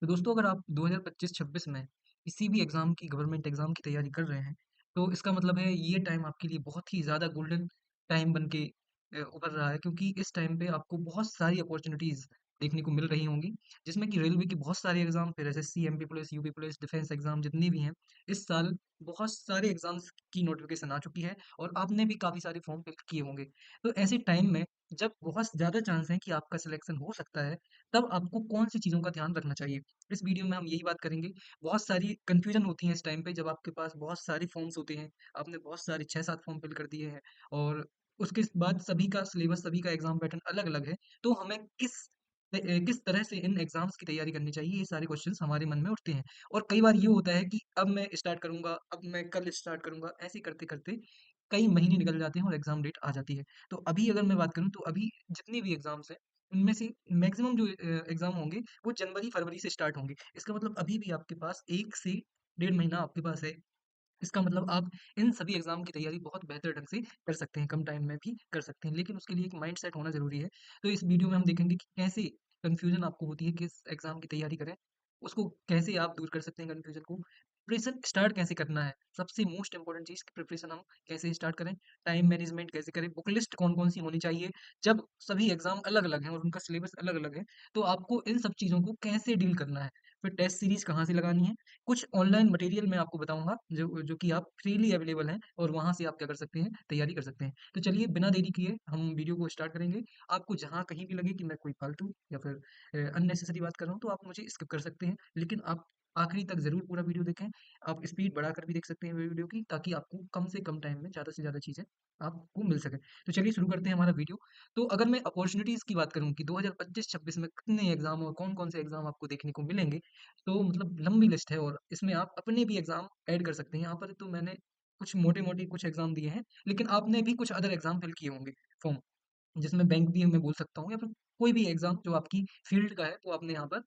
तो दोस्तों अगर आप 2025-26 में किसी भी एग्ज़ाम की गवर्नमेंट एग्ज़ाम की तैयारी कर रहे हैं, तो इसका मतलब है ये टाइम आपके लिए बहुत ही ज़्यादा गोल्डन टाइम बन के उभर रहा है क्योंकि इस टाइम पे आपको बहुत सारी अपॉर्च्युनिटीज़ देखने को मिल रही होंगी, जिसमें कि रेलवे के बहुत सारे एग्ज़ाम, फिर SSC, MP police, UP police, defence exam जितने भी हैं, इस साल बहुत सारे एग्ज़ाम्स की नोटिफ़िकेशन आ चुकी है और आपने भी काफ़ी सारे फॉर्म फिल किए होंगे। तो ऐसे टाइम में जब बहुत ज़्यादा चांस है कि आपका सिलेक्शन हो सकता है, तब आपको कौन-सी चीज़ों का ध्यान रखना चाहिए? इस वीडियो में हम यही बात करेंगे। बहुत सारी कन्फ्यूज़न होती है इस टाइम पे जब आपके पास बहुत सारे फॉर्म्स होते हैं, आपने बहुत सारे 6-7 फॉर्म फिल कर दिए हैं और उसके बाद सभी का सिलेबस, सभी का एग्ज़ाम पैटर्न अलग-अलग है। तो हमें किस तरह से इन एग्ज़ाम्स की तैयारी करनी चाहिए, ये सारे क्वेश्चन्स हमारे मन में उठते हैं। और कई बार ये होता है कि अब मैं स्टार्ट करूँगा, अब मैं कल स्टार्ट करूँगा, ऐसे करते-करते कई महीने निकल जाते हैं और एग्ज़ाम डेट आ जाती है। तो अभी अगर मैं बात करूँ तो अभी जितने भी एग्ज़ाम्स हैं, उनमें से मैक्सिमम जो एग्ज़ाम होंगे वो जनवरी-फरवरी से स्टार्ट होंगे। इसका मतलब अभी भी आपके पास 1 से डेढ़ महीना आपके पास है। इसका मतलब आप इन सभी एग्ज़ाम की तैयारी बहुत बेहतर ढंग से कर सकते हैं, कम टाइम में भी कर सकते हैं। लेकिन उसके लिए एक माइंडसेट होना ज़रूरी है। तो इस वीडियो में हम देखेंगे कि कैसे कन्फ्यूज़न आपको होती है, किस एग्ज़ाम की तैयारी करें, उसको कैसे आप दूर कर सकते हैं कन्फ्यूज़न को, प्रिपरेशन स्टार्ट कैसे करना है, सबसे मोस्ट इम्पोर्टेंट चीज़ कि प्रिपरेशन हम कैसे स्टार्ट करें, टाइम मैनेजमेंट कैसे करें, बुक लिस्ट कौन-कौन सी होनी चाहिए, जब सभी एग्ज़ाम अलग-अलग हैं और उनका सिलेबस अलग-अलग है, तो आपको इन सब चीज़ों को कैसे डील करना है, फिर टेस्ट सीरीज़ कहाँ से लगानी है, कुछ ऑनलाइन मटेरियल मैं आपको बताऊँगा जो जो कि आप फ्रीली अवेलेबल हैं और वहाँ से आप क्या कर सकते हैं, तैयारी कर सकते हैं। तो चलिए बिना देरी किए हम वीडियो को स्टार्ट करेंगे। आपको जहाँ कहीं भी लगे कि मैं कोई फालतू या फिर अननेसेसरी बात कर रहा हूँ तो आप मुझे स्किप कर सकते हैं। लेकिन आप आखिरी तक ज़रूर पूरा वीडियो देखें। आप स्पीड बढ़ाकर भी देख सकते हैं वीडियो की ताकि आपको कम से कम टाइम में ज़्यादा से ज़्यादा चीज़ें आपको मिल सकें। तो चलिए शुरू करते हैं हमारा वीडियो। तो अगर मैं अपॉर्च्युनिटीज़ की बात करूँ कि 2025-26 में कितने एग्ज़ाम और कौन-कौन से एग्ज़ाम आपको देखने को मिलेंगे, तो मतलब लंबी लिस्ट है और इसमें आप अपने भी एग्ज़ाम ऐड कर सकते हैं। यहाँ पर तो मैंने कुछ मोटे-मोटे कुछ एग्ज़ाम दिए हैं, लेकिन आपने भी कुछ अदर एग्ज़ाम फिल किए होंगे फॉर्म, जिसमें बैंक भी मैं बोल सकता हूँ या फिर कोई भी एग्ज़ाम जो आपकी फ़ील्ड का है, वो आपने यहाँ पर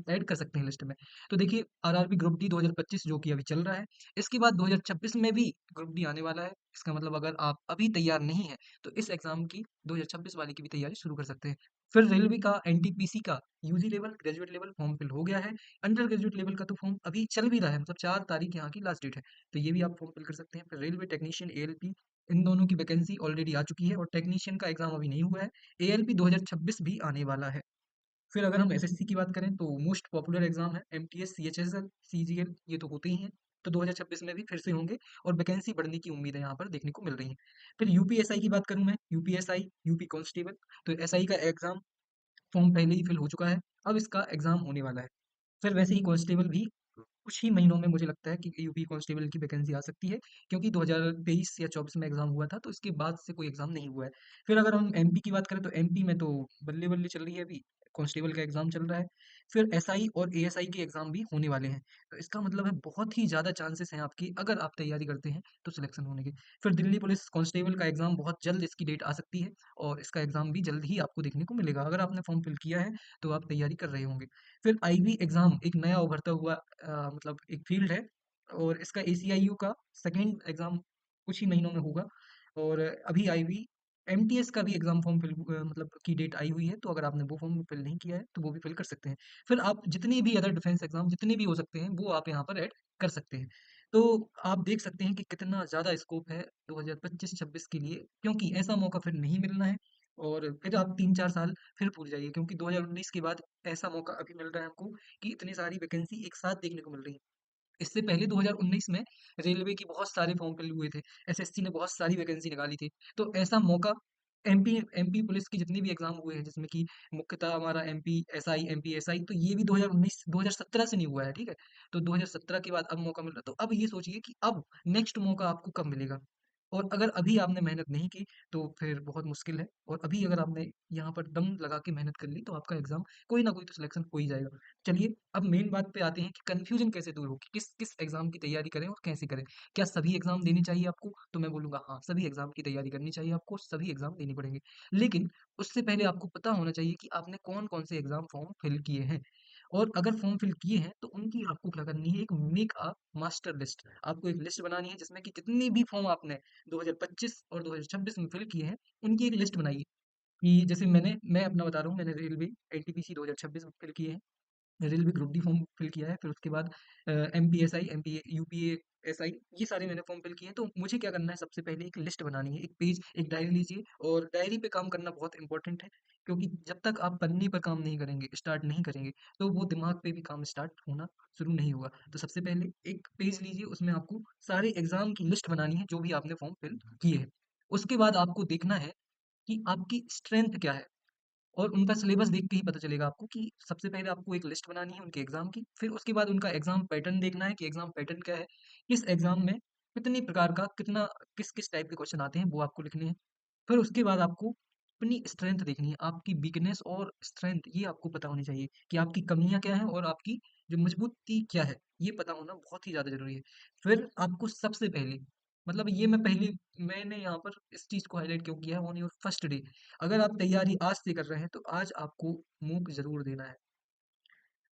ऐड कर सकते हैं लिस्ट में। तो देखिए आरआरबी ग्रुप डी 2025 जो कि अभी चल रहा है, इसके बाद 2026 में भी ग्रुप डी आने वाला है। इसका मतलब अगर आप अभी तैयार नहीं हैं, तो इस एग्ज़ाम की 2026 वाले की भी तैयारी शुरू कर सकते हैं। फिर रेलवे का एनटीपीसी का UG level, graduate level form fill हो गया है। अंडर ग्रेजुएट लेवल का तो फॉर्म अभी चल भी रहा है, मतलब 4 तारीख यहाँ की लास्ट डेट है। तो ये भी आप फॉर्म फिल कर सकते हैं। फिर रेलवे टेक्नीशियन एएलपी इन दोनों की वैकेंसी ऑलरेडी आ चुकी है और टेक्नीशियन का एग्ज़ाम अभी नहीं हुआ है। एएलपी 2026 भी आने वाला है। फिर अगर हम एसएससी की बात करें तो मोस्ट पॉपुलर एग्ज़ाम है एमटीएस, सीएचएसएल, सीजीएल ये तो होते ही हैं। तो 2026 में भी फिर से होंगे और वैकेंसी बढ़ने की उम्मीदें यहाँ पर देखने को मिल रही हैं। फिर यूपीएसआई की बात करूँ मैं, यूपीएसआई, यूपी कांस्टेबल, तो एसआई का एग्ज़ाम फॉर्म पहले ही फिल हो चुका है, अब इसका एग्ज़ाम होने वाला है। फिर वैसे ही कांस्टेबल भी कुछ ही महीनों में मुझे लगता है कि यूपी कांस्टेबल की वैकेंसी आ सकती है क्योंकि 2023 या 24 में एग्ज़ाम हुआ था तो इसके बाद से कोई एग्ज़ाम नहीं हुआ है। फिर अगर हम एमपी की बात करें तो एमपी में तो बल्ले-बल्ले चल रही है अभी, कांस्टेबल का एग्ज़ाम चल रहा है। फिर एसआई और एएसआई के एग्ज़ाम भी होने वाले हैं। तो इसका मतलब है बहुत ही ज़्यादा चांसेस हैं आपकी अगर आप तैयारी करते हैं तो सिलेक्शन होने के। फिर दिल्ली पुलिस कांस्टेबल का एग्ज़ाम बहुत जल्द इसकी डेट आ सकती है और इसका एग्ज़ाम भी जल्द ही आपको देखने को मिलेगा। अगर आपने फॉर्म फिल किया है तो आप तैयारी कर रहे होंगे। फिर आईबी एग्ज़ाम एक नया उभरता हुआ मतलब एक फ़ील्ड है और इसका एसीआईयू का सेकंड एग्ज़ाम कुछ ही महीनों में होगा और अभी आईबी एमटीएस का भी एग्ज़ाम फॉर्म मतलब की डेट आई हुई है, तो अगर आपने वो फॉर्म फिल नहीं किया है, तो वो भी फिल कर सकते हैं। फिर आप जितने भी अदर डिफेंस एग्ज़ाम जितने भी हो सकते हैं, वो आप यहाँ पर ऐड कर सकते हैं। तो आप देख सकते हैं कि कितना ज़्यादा स्कोप है 2025-26 के लिए क्योंकि ऐसा मौका फिर नहीं मिलना है और फिर आप 3-4 साल फिर भूल जाइए क्योंकि 2019 के बाद ऐसा मौका अभी मिल रहा है हमको कि इतनी सारी वैकेंसी एक साथ देखने को मिल रही है। इससे पहले 2019 में रेलवे की बहुत सारे फॉर्म फिल हुए थे, एसएससी ने बहुत सारी वैकेंसी निकाली थी। तो ऐसा मौका एमपी एमपी पुलिस की जितने भी एग्ज़ाम हुए हैं जिसमें कि मुख्यतः हमारा एमपी एसआई, एमपी एसआई तो ये भी 2019 2017 से नहीं हुआ है, ठीक है? तो 2017 के बाद अब मौका मिल रहा है। तो अब ये सोचिए कि अब नेक्स्ट मौका आपको कब मिलेगा? और अगर अभी आपने मेहनत नहीं की तो फिर बहुत मुश्किल है और अभी अगर आपने यहाँ पर दम लगा के मेहनत कर ली तो आपका एग्ज़ाम कोई ना कोई तो सिलेक्शन हो ही जाएगा। चलिए अब मेन बात पे आते हैं कि कन्फ्यूजन कैसे दूर हो कि किस किस एग्जाम की तैयारी करें और कैसे करें। क्या सभी एग्जाम देने चाहिए आपको? तो मैं बोलूँगा हाँ, सभी एग्जाम की तैयारी करनी चाहिए आपको, सभी एग्जाम देने पड़ेंगे। लेकिन उससे पहले आपको पता होना चाहिए कि आपने कौन-कौन से एग्जाम फॉर्म फिल किए हैं और अगर फॉर्म फिल किए हैं तो उनकी आपको क्या करनी है, एक मेक अ मास्टर लिस्ट। आपको एक लिस्ट बनानी है जिसमें कि जितने भी फॉर्म आपने 2025 और 2026 में फिल किए हैं, उनकी एक लिस्ट बनाइए कि जैसे मैं अपना बता रहा हूँ, मैंने रेलवे एनटीपीसी 2026 में फिल किए हैं। Railway group D form fill किया है, फिर उसके बाद एमपीएसआई, एमपीए, यूपीएएसआई, ये सारे मैंने फॉर्म फिल किए हैं। तो मुझे क्या करना है, सबसे पहले एक लिस्ट बनानी है, एक पेज, एक डायरी लीजिए, और डायरी पे काम करना बहुत इंपॉर्टेंट है, क्योंकि जब तक आप पन्ने पर काम नहीं करेंगे, स्टार्ट नहीं करेंगे, तो वो दिमाग पे भी काम स्टार्ट होना शुरू नहीं होगा। तो सबसे पहले एक पेज लीजिए, उसमें आपको सारे एग्जाम की लिस्ट बनानी है जो भी आपने फॉर्म फिल किए हैं। उसके बाद आपको देखना है कि आपकी स्ट्रेंथ क्या है, और उनका सिलेबस देख के ही पता चलेगा आपको कि सबसे पहले आपको एक लिस्ट बनानी है उनके एग्जाम की, फिर उसके बाद उनका एग्जाम पैटर्न देखना है कि एग्जाम पैटर्न क्या है, किस एग्जाम में कितनी प्रकार का कितना किस किस टाइप के क्वेश्चन आते हैं वो आपको लिखने हैं। फिर उसके बाद आपको अपनी स्ट्रेंथ देखनी है, आपकी वीकनेस और स्ट्रेंथ ये आपको पता होनी चाहिए कि आपकी कमियां क्या हैं और आपकी जो मजबूती क्या है, ये पता होना बहुत ही ज़्यादा ज़रूरी है। फिर आपको सबसे पहले, मतलब ये मैंने यहाँ पर इस चीज़ को हाईलाइट क्यों किया है, ऑन योर फर्स्ट डे, अगर आप तैयारी आज से कर रहे हैं तो आज आपको मूक ज़रूर देना है।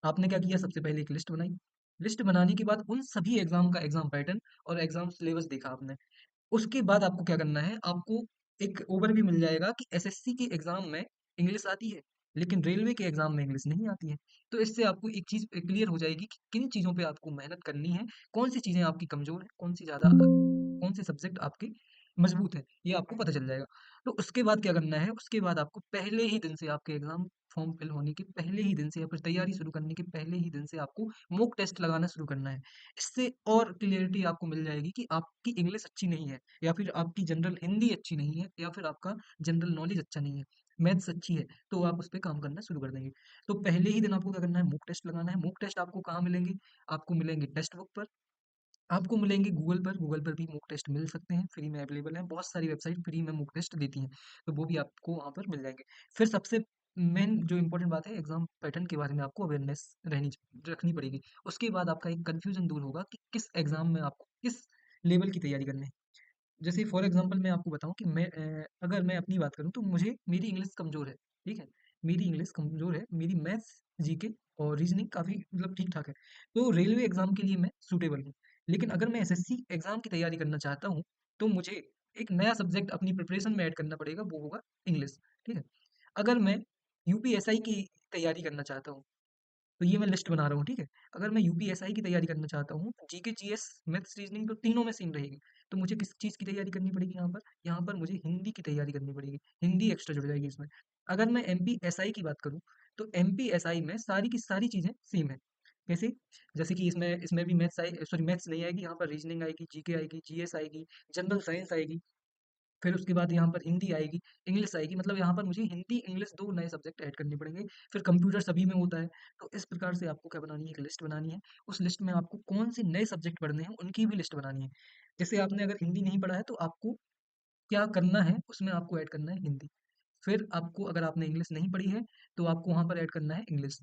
आपने क्या किया, सबसे पहले एक लिस्ट बनाई, लिस्ट बनाने के बाद उन सभी एग्जाम का एग्जाम पैटर्न और एग्जाम सिलेबस देखा आपने। उसके बाद आपको क्या करना है, आपको एक ओवरव्यू मिल जाएगा कि एसएससी के एग्जाम में इंग्लिश आती है, लेकिन रेलवे के एग्जाम में इंग्लिश नहीं आती है। तो इससे आपको एक चीज क्लियर हो जाएगी कि किन चीजों पे आपको मेहनत करनी है, कौन सी चीजें आपकी कमजोर है, कौन से सब्जेक्ट आपके मजबूत है, ये आपको पता चल जाएगा। तो उसके बाद क्या करना है, उसके बाद आपको पहले ही दिन से, आपके एग्जाम फॉर्म फिल होने के पहले ही दिन से या फिर तैयारी शुरू करने के पहले ही दिन से आपको मॉक टेस्ट लगाना शुरू करना है। इससे और क्लियरिटी आपको मिल जाएगी कि आपकी इंग्लिश अच्छी नहीं है, या फिर आपकी जनरल हिंदी अच्छी नहीं है, या फिर आपका जनरल नॉलेज अच्छा नहीं है, मैथ्स अच्छी है, तो आप उस पे काम करना शुरू कर देंगे। तो पहले ही दिन आपको क्या करना है, मॉक टेस्ट लगाना है। मॉक टेस्ट आपको कहाँ मिलेंगे, आपको मिलेंगे टेक्स्ट बुक पर, आपको मिलेंगे गूगल पर, गूगल पर भी मॉक टेस्ट मिल सकते हैं, फ्री में अवेलेबल हैं, बहुत सारी वेबसाइट फ्री में मॉक टेस्ट देती हैं, तो वो भी आपको वहाँ पर मिल जाएंगे। फिर सबसे मेन जो इम्पोर्टेंट बात है, एग्जाम पैटर्न के बारे में आपको अवेयरनेस रखनी पड़ेगी। उसके बाद आपका एक कन्फ्यूजन दूर होगा कि किस एग्जाम में आपको किस लेवल की तैयारी करनी है। जैसे फॉर एग्जांपल मैं आपको बताऊं कि अगर मैं अपनी बात करूं तो मुझे मेरी इंग्लिश कमज़ोर है, ठीक है? मेरी इंग्लिश कमज़ोर है, मेरी मैथ्स, जीके और रीजनिंग काफ़ी मतलब ठीक-ठाक है। तो रेलवे एग्ज़ाम के लिए मैं सूटेबल हूँ। लेकिन अगर मैं एसएससी एग्ज़ाम की तैयारी करना चाहता हूँ, तो मुझे एक नया सब्जेक्ट अपनी प्रिपरेशन में ऐड करना पड़ेगा, वो होगा इंग्लिश, ठीक है? अगर मैं यूपीएसआई की तैयारी करना चाहता हूँ, तो ये मैं लिस्ट बना रहा हूँ, ठीक है? अगर मैं यूपीएसआई की तैयारी करना चाहता हूँ, तो जीके, जीएस, मैथ्स, रीजनिंग तो तीनों में सेम रहेगी। तो मुझे किस चीज़ की तैयारी करनी पड़ेगी यहाँ पर? यहाँ पर मुझे हिंदी की तैयारी करनी पड़ेगी। हिंदी एक्स्ट्रा जुड़ जाएगी इसमें। अगर मैं एमपीएसआई की बात करूँ, तो एमपीएसआई में सारी की सारी चीज़ें सेम है। कैसे? जैसे कि इसमें इसमें भी मैथ्स नहीं आएगी, यहाँ पर रीजनिंग आएगी, जीके आएगी, जीएस आएगी, जनरल साइंस आएगी। फिर उसके बाद यहाँ पर हिंदी आएगी, इंग्लिश आएगी, मतलब यहाँ पर मुझे हिंदी, इंग्लिश 2 नए सब्जेक्ट ऐड करने पड़ेंगे। फिर कंप्यूटर सभी में होता है। तो इस प्रकार से आपको क्या बनानी है, एक लिस्ट बनानी है। उस लिस्ट में आपको कौन से नए सब्जेक्ट पढ़ने हैं, उनकी भी लिस्ट बनानी है। जैसे आपने अगर हिंदी नहीं पढ़ा है, तो आपको क्या करना है, उसमें आपको ऐड करना है हिंदी। फिर आपको, अगर आपने इंग्लिश नहीं पढ़ी है, तो आपको वहाँ पर ऐड करना है इंग्लिश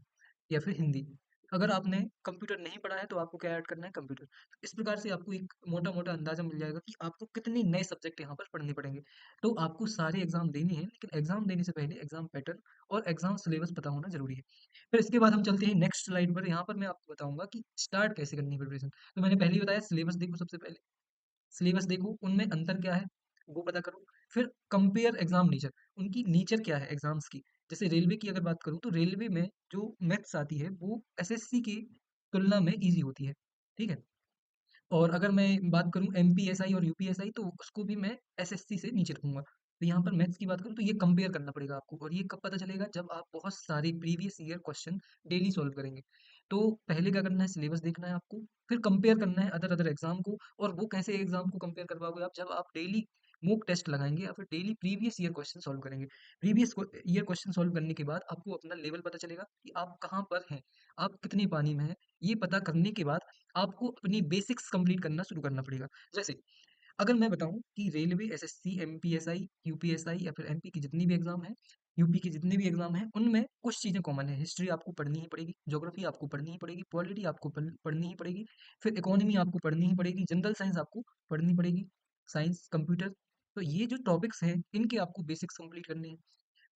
या फिर हिंदी। अगर आपने कंप्यूटर नहीं पढ़ा है, तो आपको क्या ऐड करना है, कंप्यूटर। तो इस प्रकार से आपको एक मोटा-मोटा अंदाज़ा मिल जाएगा कि आपको कितने नए सब्जेक्ट यहाँ पर पढ़ने पड़ेंगे। तो आपको सारे एग्ज़ाम देने हैं, लेकिन एग्ज़ाम देने से पहले एग्ज़ाम पैटर्न और एग्ज़ाम सिलेबस पता होना ज़रूरी है। फिर इसके बाद हम चलते हैं नेक्स्ट स्लाइड पर, यहाँ पर मैं आपको बताऊँगा कि स्टार्ट कैसे करनी है प्रिपरेशन। तो मैंने पहले ही बताया, सिलेबस देखो सबसे पहले। सिलेबस देखो, उनमें अंतर क्या है, वो पता करो। फिर कंपेयर एग्जाम नेचर, उनकी नेचर क्या है एग्जाम्स की। जैसे रेलवे की अगर बात करूँ, तो रेलवे में जो मैथ्स आती है वो एसएससी की तुलना में इजी होती है, ठीक है? और अगर मैं बात करूँ एमपीएसआई और यूपीएसआई, तो उसको भी मैं एसएससी से नीचे रखूंगा। तो यहाँ पर मैथ्स की बात करूँ, तो ये कंपेयर करना पड़ेगा आपको, और ये कब पता चलेगा, जब आप बहुत सारे previous year question daily solve करेंगे। तो पहले क्या करना है, सिलेबस देखना है आपको, फिर कंपेयर करना है अदर अदर एग्जाम को। और वो कैसे एग्जाम को कंपेयर करवाओगे आप, जब आप डेली मॉक टेस्ट लगाएंगे या फिर daily previous year question solve करेंगे। प्रीवियस ईयर क्वेश्चन सॉल्व करने के बाद आपको अपना लेवल पता चलेगा कि आप कहाँ पर हैं, आप कितनी पानी में हैं। ये पता करने के बाद आपको अपनी बेसिक्स कंप्लीट करना शुरू करना पड़ेगा। जैसे अगर मैं बताऊं कि रेलवे, एसएससी, एमपीएसआई, यूपीएसआई या फिर एमपी की जितनी भी एग्जाम है, यूपी के जितने भी एग्जाम हैं, उनमें कुछ चीजें कॉमन है। हिस्ट्री आपको पढ़नी ही पड़ेगी, ज्योग्राफी आपको पढ़नी ही पड़ेगी, पॉलिटी आपको पढ़नी ही पड़ेगी, फिर इकोनॉमी आपको पढ़नी ही पड़ेगी, जनरल साइंस आपको पढ़नी पड़ेगी, साइंस, कंप्यूटर। तो ये जो टॉपिक्स हैं, इनके आपको बेसिक्स कंप्लीट करने हैं।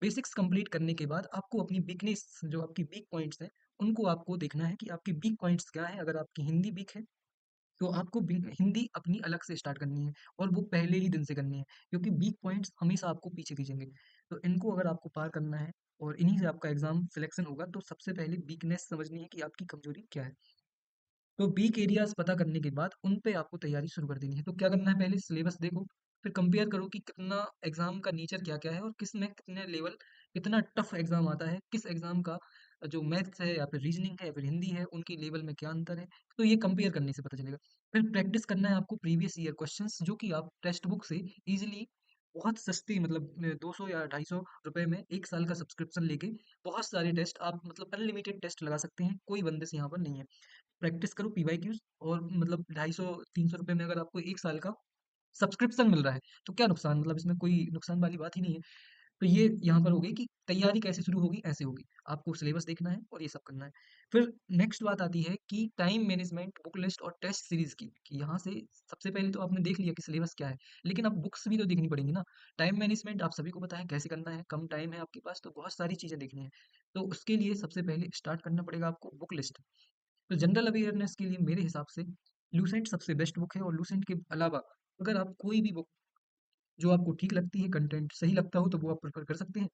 बेसिक्स कंप्लीट करने के बाद आपको अपनी वीकनेस, जो आपकी वीक पॉइंट्स हैं, उनको आपको देखना है कि आपकी वीक पॉइंट्स क्या है। अगर आपकी हिंदी वीक है, तो आपको हिंदी अपनी अलग से स्टार्ट करनी है, और वो पहले ही दिन से करनी है, क्योंकि वीक पॉइंट्स हमेशा आपको पीछे खींचेंगे। तो इनको अगर आपको पार करना है, और इन्हीं से आपका एग्ज़ाम सिलेक्शन होगा। तो सबसे पहले वीकनेस समझनी है कि आपकी कमज़ोरी क्या है। तो वीक एरियाज़ पता करने के बाद उन पे आपको तैयारी शुरू कर देनी है। तो क्या करना है, पहले सिलेबस देखो, फिर कंपेयर करो कि कितना एग्ज़ाम का नेचर क्या-क्या है और किस में कितने लेवल कितना टफ एग्ज़ाम आता है, किस एग्ज़ाम का जो मैथ्स है या फिर रीज़निंग है या फिर हिंदी है, उनकी लेवल में क्या अंतर है। तो ये कंपेयर करने से पता चलेगा। फिर प्रैक्टिस करना है आपको प्रीवियस ईयर क्वेश्चंस, जो कि आप टेक्स्ट बुक से ईज़िली बहुत सस्ती, मतलब 200 या ₹250 में 1 साल का सब्सक्रिप्शन लेके बहुत सारे टेस्ट आप, मतलब अनलिमिटेड टेस्ट लगा सकते हैं। कोई बंदिश यहाँ पर नहीं है। प्रैक्टिस करो पीवाईक्यूज, और मतलब 250-300 रुपए में अगर आपको 1 साल का सब्सक्रिप्शन मिल रहा है, तो क्या नुकसान, मतलब इसमें कोई नुकसान वाली बात ही नहीं है। तो ये यहाँ पर हो गई कि तैयारी कैसे शुरू होगी, ऐसे होगी। आपको सिलेबस देखना है और ये सब करना है। फिर नेक्स्ट बात आती है कि टाइम मैनेजमेंट, बुक लिस्ट और टेस्ट सीरीज की, कि यहाँ से सबसे पहले तो आपने देख लिया कि सिलेबस क्या है, लेकिन अब बुक्स भी तो देखनी पड़ेंगी ना। टाइम मैनेजमेंट आप सभी को पता है कैसे करना है, कम टाइम है आपके पास तो बहुत सारी चीजें देखनी है। तो उसके लिए सबसे पहले स्टार्ट करना पड़ेगा आपको बुक लिस्ट। तो जनरल अवेयरनेस के लिए मेरे हिसाब से लूसेंट सबसे बेस्ट बुक है, और लूसेंट के अलावा अगर आप कोई भी बुक जो आपको ठीक लगती है, कंटेंट सही लगता हो, तो वो आप प्रेफर कर सकते हैं।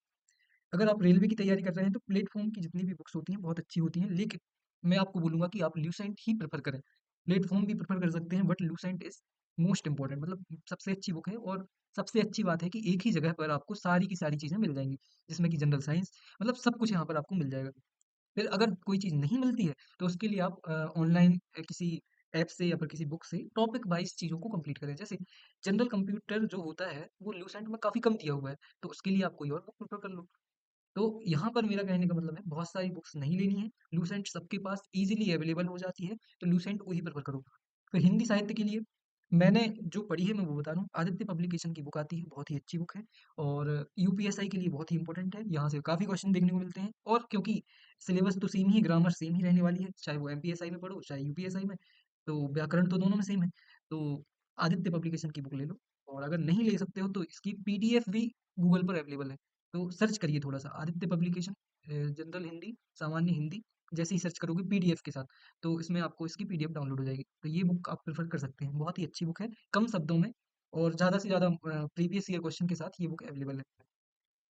अगर आप रेलवे की तैयारी कर रहे हैं तो प्लेटफॉर्म की जितनी भी बुक्स होती हैं बहुत अच्छी होती हैं, लेकिन मैं आपको बोलूंगा कि आप लूसेंट ही प्रेफर करें। प्लेटफॉर्म भी प्रेफर कर सकते हैं, but Lucent is most important, मतलब सबसे अच्छी बुक है। और सबसे अच्छी बात है कि एक ही जगह पर आपको सारी की सारी चीज़ें मिल जाएंगी, जिसमें कि जनरल साइंस, मतलब सब कुछ यहाँ पर आपको मिल जाएगा। फिर अगर कोई चीज़ नहीं मिलती है, तो उसके लिए आप ऑनलाइन किसी ऐप से या फिर किसी बुक से टॉपिक वाइज़ चीज़ों को कंप्लीट करें। जैसे जनरल कंप्यूटर जो होता है, वो लूसेंट में काफ़ी कम दिया हुआ है, तो उसके लिए आप कोई और बुक प्रेफ़र कर लो। तो यहाँ पर मेरा कहने का मतलब है, बहुत सारी बुक्स नहीं लेनी है, लूसेंट सबके पास ईज़िली अवेलेबल हो जाती है, तो लूसेंट को ही प्रेफ़र करो। फिर हिंदी साहित्य के लिए मैंने जो पढ़ी है मैं वो बता रहा हूँ। आदित्य पब्लिकेशन की बुक आती है, बहुत ही अच्छी बुक है, और यूपीएसआई के लिए बहुत ही इंपॉर्टेंट है। यहाँ से काफ़ी क्वेश्चन देखने को मिलते हैं, और क्योंकि सिलेबस तो सेम ही, ग्रामर सेम ही रहने वाली है, चाहे वो एमपीएसआई में पढ़ो चाहे यूपीएसआई में, तो व्याकरण तो दोनों में सेम है। तो आदित्य पब्लिकेशन की बुक ले लो। और अगर नहीं ले सकते हो तो इसकी पीडीएफ भी गूगल पर अवेलेबल है, तो सर्च करिए थोड़ा सा आदित्य पब्लिकेशन जनरल हिंदी, सामान्य हिंदी, जैसे ही सर्च करोगे पीडीएफ के साथ, तो इसमें आपको इसकी पीडीएफ डाउनलोड हो जाएगी। तो ये बुक आप प्रेफ़र कर सकते हैं, बहुत ही अच्छी बुक है, कम शब्दों में और ज़्यादा से ज़्यादा प्रीवियस ईयर क्वेश्चन के साथ ये बुक अवेलेबल है।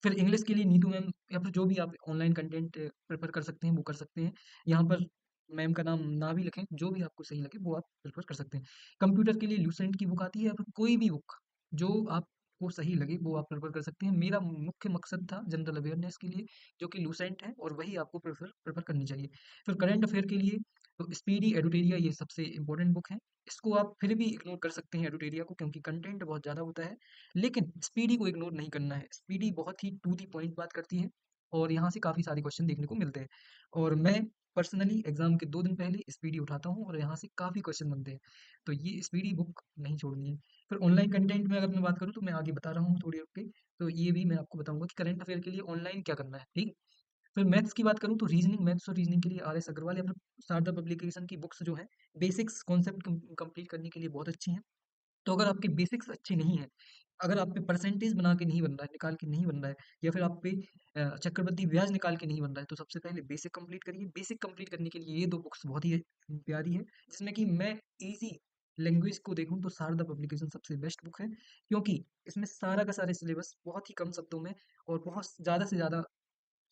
फिर इंग्लिश के लिए नीतू मैम, या फिर जो भी आप ऑनलाइन कंटेंट प्रेफ़र कर सकते हैं, वो कर सकते हैं। यहाँ पर मैम का नाम ना भी लिखें, जो भी आपको सही लगे वो आप प्रेफ़र कर सकते हैं। कंप्यूटर के लिए लूसेंट की बुक आती है, या फिर कोई भी बुक जो आपको सही लगे वो आप प्रेफ़र कर सकते हैं। मेरा मुख्य मकसद था जनरल अवेयरनेस के लिए, जो कि लूसेंट है, और वही आपको प्रेफ़र प्रेफ़र करनी चाहिए। फिर करंट अफ़ेयर के लिए तो स्पीडी, एडुटेरिया, ये सबसे इम्पोर्टेंट बुक है। इसको आप फिर भी इग्नोर कर सकते हैं एडुटेरिया को, क्योंकि कंटेंट बहुत ज़्यादा होता है। लेकिन स्पीडी को इग्नोर नहीं करना है। स्पीडी बहुत ही टू दी पॉइंट बात करती है, और यहाँ से काफ़ी सारे क्वेश्चन देखने को मिलते हैं। और मैं पर्सनली एग्जाम के 2 दिन पहले स्पीडी उठाता हूँ, और यहाँ से काफ़ी क्वेश्चन बनते हैं। तो ये स्पीडी बुक नहीं छोड़नी है। फिर ऑनलाइन कंटेंट में अगर मैं बात करूँ, तो मैं आगे बता रहा हूँ थोड़ी रुक के। तो ये भी मैं आपको बताऊंगा कि करंट अफेयर के लिए ऑनलाइन क्या करना है, ठीक है। फिर मैथ्स की बात करूँ तो रीजनिंग, मैथ्स और रीजनिंग के लिए आर एस अग्रवाल या फिर शारदा पब्लिकेशन की बुक्स जो है, बेसिक्स कॉन्सेप्ट कंप्लीट करने के लिए बहुत अच्छी हैं। तो अगर आपके बेसिक्स अच्छे नहीं हैं, अगर आप पे परसेंटेज बना के नहीं बन रहा है, निकाल के नहीं बन रहा है, या फिर आप पे चक्रवृद्धि ब्याज निकाल के नहीं बन रहा है, तो सबसे पहले बेसिक कंप्लीट करिए। बेसिक कंप्लीट करने के लिए ये 2 बुक्स बहुत ही प्यारी है, जिसमें कि मैं ईज़ी लैंग्वेज को देखूँ तो शारदा पब्लिकेशन सबसे बेस्ट बुक है, क्योंकि इसमें सारा का सारे सिलेबस बहुत ही कम शब्दों में और बहुत ज़्यादा से ज़्यादा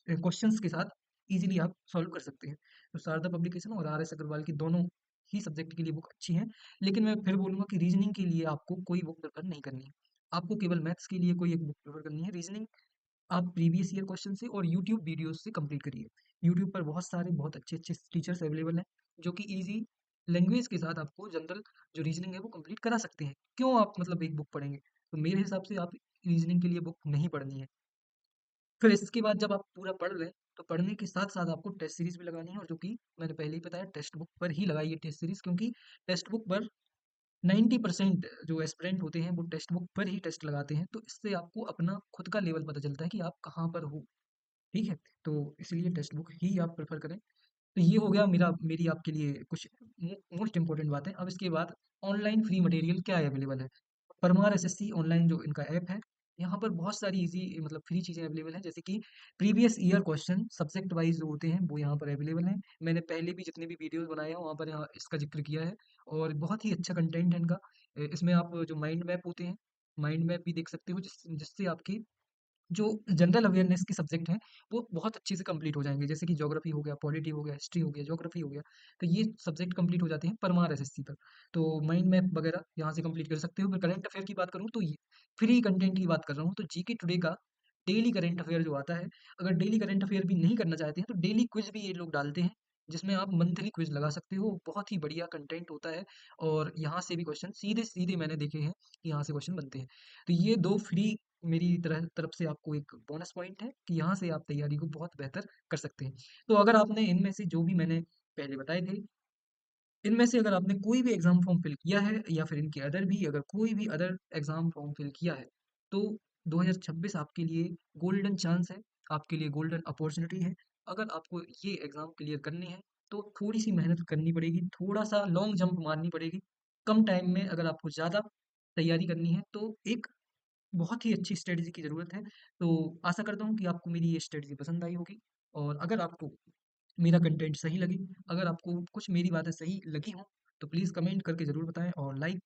क्वेश्चंस के साथ इजीली आप सॉल्व कर सकते हैं। तो शारदा पब्लिकेशन और आर एस अग्रवाल की दोनों ही सब्जेक्ट के लिए बुक अच्छी हैं, लेकिन मैं फिर बोलूँगा कि रीजनिंग के लिए आपको कोई बुक प्रेफर नहीं करनी है। आपको केवल मैथ्स के लिए कोई एक बुक प्रेफर करनी है। रीजनिंग आप प्रीवियस ईयर क्वेश्चन से और यूट्यूब वीडियोस से कंप्लीट करिए। यूट्यूब पर बहुत सारे बहुत अच्छे अच्छे टीचर्स अवेलेबल हैं, जो कि ईजी लैंग्वेज के साथ आपको जनरल जो रीजनिंग है वो कंप्लीट करा सकते हैं। क्यों आप मतलब एक बुक पढ़ेंगे? तो मेरे हिसाब से आप रीजनिंग के लिए बुक नहीं पढ़नी है। फिर इसके बाद जब आप पूरा पढ़ लें, तो पढ़ने के साथ-साथ आपको टेस्ट सीरीज़ भी लगानी है, और जो कि मैंने पहले ही बताया, टेक्स्ट बुक पर ही लगाइए टेस्ट सीरीज़, क्योंकि टेक्स्ट बुक पर 90% जो एस्पिरेंट होते हैं वो टेक्स्ट बुक पर ही टेस्ट लगाते हैं। तो इससे आपको अपना खुद का लेवल पता चलता है कि आप कहाँ पर हो, ठीक है? तो इसलिए टेक्स्ट बुक ही आप प्रेफ़र करें। तो ये हो गया मेरी आपके लिए कुछ मोस्ट इम्पोर्टेंट बातें। अब इसके बाद ऑनलाइन फ्री मटेरियल क्या अवेलेबल है। परमार एसएससी ऑनलाइन जो इनका ऐप है, यहाँ पर बहुत सारी इजी मतलब फ्री चीज़ें अवेलेबल हैं, जैसे कि previous year question subject wise जो होते हैं वो यहाँ पर अवेलेबल हैं। मैंने पहले भी जितने भी वीडियोस बनाए हैं वहाँ पर यहाँ इसका जिक्र किया है, और बहुत ही अच्छा कंटेंट है इनका। इसमें आप जो माइंड मैप होते हैं, माइंड मैप भी देख सकते हो, जिससे आपकी जो जनरल अवेयरनेस के सब्जेक्ट हैं, वो बहुत अच्छे से कंप्लीट हो जाएँगे। जैसे कि ज्योग्राफी हो गया, पॉलिटी हो गया, हिस्ट्री हो गया, ज्योग्राफी हो गया, तो ये सब्जेक्ट कंप्लीट हो जाते हैं परमार एसएससी तक। तो माइंड मैप वगैरह यहाँ से कंप्लीट कर सकते हो। फिर करंट अफेयर की बात करूँ तो ये फ्री कंटेंट की बात कर रहा हूँ, तो जीके टुडे का डेली करंट अफेयर जो आता है, अगर डेली करंट अफेयर भी नहीं करना चाहते हैं, तो डेली क्विज़ भी ये लोग डालते हैं, जिसमें आप मंथली क्विज़ लगा सकते हो। बहुत ही बढ़िया कंटेंट होता है और यहाँ से भी क्वेश्चन सीधे-सीधे मैंने देखे हैं कि यहाँ से क्वेश्चन बनते हैं। तो ये 2 फ्री मेरी तरफ से आपको एक बोनस पॉइंट है कि यहाँ से आप तैयारी को बहुत बेहतर कर सकते हैं। तो अगर आपने इनमें से जो भी मैंने पहले बताए थे, इनमें से अगर आपने कोई भी एग्ज़ाम फॉर्म फिल किया है या फिर इनके अदर भी अगर कोई भी अदर एग्ज़ाम फॉर्म फिल किया है, तो 2026 आपके लिए गोल्डन चांस है, आपके लिए गोल्डन अपॉर्च्युनिटी है। अगर आपको ये एग्ज़ाम क्लियर करने हैं, तो थोड़ी-सी मेहनत करनी पड़ेगी, थोड़ा-सा लॉन्ग जंप मारनी पड़ेगी। कम टाइम में अगर आपको ज़्यादा तैयारी करनी है, तो एक बहुत ही अच्छी स्ट्रेटजी की ज़रूरत है। तो आशा करता हूँ कि आपको मेरी ये स्ट्रेटजी पसंद आई होगी और अगर आपको मेरा कंटेंट सही लगे, अगर आपको कुछ मेरी बातें सही लगी हों, तो प्लीज़ कमेंट करके ज़रूर बताएँ और लाइक,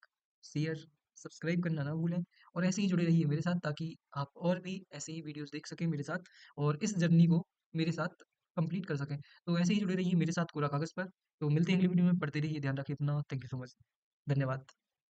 शेयर, सब्सक्राइब करना ना भूलें और ऐसे ही जुड़े रहिए मेरे साथ ताकि आप और भी ऐसे ही वीडियोज़ देख सकें मेरे साथ और इस जर्नी को मेरे साथ कंप्लीट कर सकें। तो ऐसे ही जुड़े रहिए मेरे साथ कोरा कागज़ पर। तो मिलते हैं अगली वीडियो में, पढ़ते रहिए, ध्यान रखिए अपना। Thank you so much. धन्यवाद।